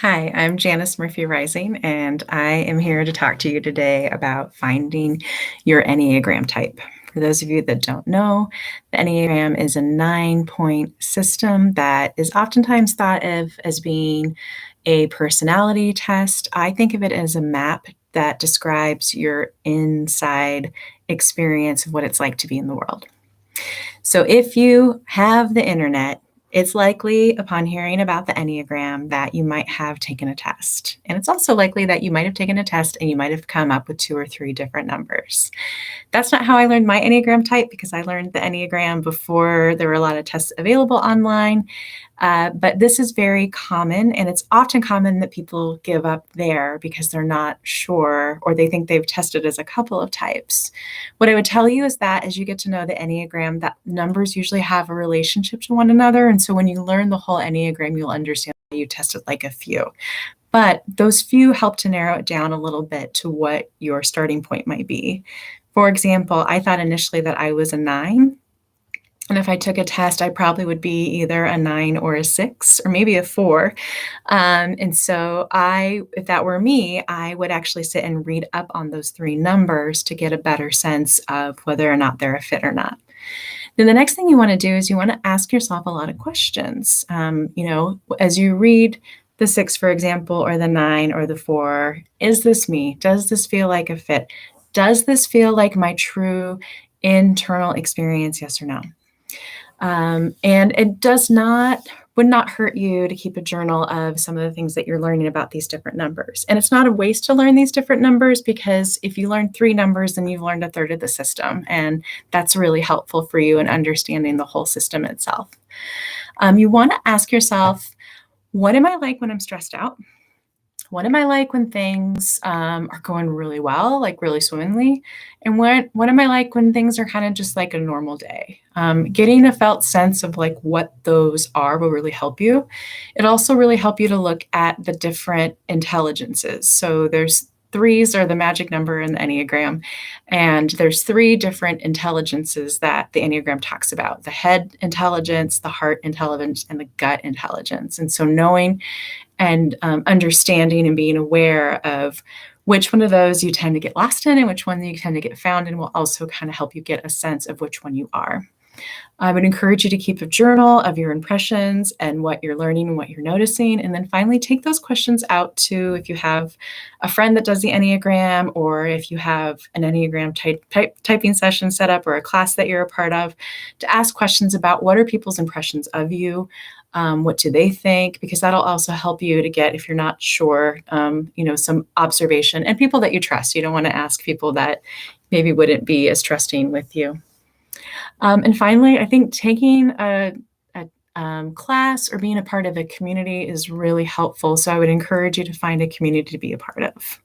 Hi, I'm Janice Murphy Rising, and I am here to talk to you today about finding your Enneagram type. For those of you that don't know, the Enneagram is a 9 point system that is oftentimes thought of as being a personality test. I think of it as a map that describes your inside experience of what it's like to be in the world. So if you have the internet, it's likely upon hearing about the Enneagram that you might have taken a test. And it's also likely that you might have taken a test and you might have come up with 2 or 3 different numbers. That's not how I learned my Enneagram type because I learned the Enneagram before there were a lot of tests available online. But this is very common, and it's often common that people give up there because they're not sure or they think they've tested as a couple of types. What I would tell you is that as you get to know the Enneagram, that numbers usually have a relationship to one another. And so when you learn the whole Enneagram, you'll understand that you tested like a few. But those few help to narrow it down a little bit to what your starting point might be. For example, I thought initially that I was a 9. And if I took a test, I probably would be either a 9 or a 6 or maybe a 4. And so if that were me, I would actually sit and read up on those 3 numbers to get a better sense of whether or not they're a fit or not. Then the next thing you want to do is you want to ask yourself a lot of questions. As you read the 6, for example, or the 9 or the 4, is this me? Does this feel like a fit? Does this feel like my true internal experience? Yes or no? And it would not hurt you to keep a journal of some of the things that you're learning about these different numbers. And it's not a waste to learn these different numbers because if you learn 3 numbers, then you've learned a third of the system. And that's really helpful for you in understanding the whole system itself. You want to ask yourself, what am I like when I'm stressed out? What am I like when things are going really well, like really swimmingly? And what am I like when things are kind of just like a normal day? Getting a felt sense of like what those are will really help you. It also really help you to look at the different intelligences. So there's 3s are the magic number in the Enneagram. And there's 3 different intelligences that the Enneagram talks about: the head intelligence, the heart intelligence, and the gut intelligence. And so knowing and understanding and being aware of which one of those you tend to get lost in and which one you tend to get found in will also kind of help you get a sense of which one you are. I would encourage you to keep a journal of your impressions and what you're learning and what you're noticing. And then finally, take those questions out to, if you have a friend that does the Enneagram, or if you have an Enneagram typing session set up or a class that you're a part of, to ask questions about what are people's impressions of you. What do they think? Because that'll also help you to get, if you're not sure, some observation and people that you trust. You don't want to ask people that maybe wouldn't be as trusting with you. And finally, I think taking a class or being a part of a community is really helpful. So I would encourage you to find a community to be a part of.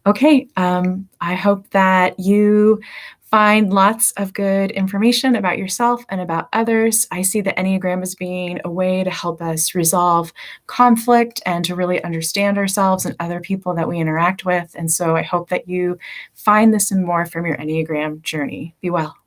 Okay, I hope that you find lots of good information about yourself and about others. I see the Enneagram as being a way to help us resolve conflict and to really understand ourselves and other people that we interact with. And so I hope that you find this and more from your Enneagram journey. Be well.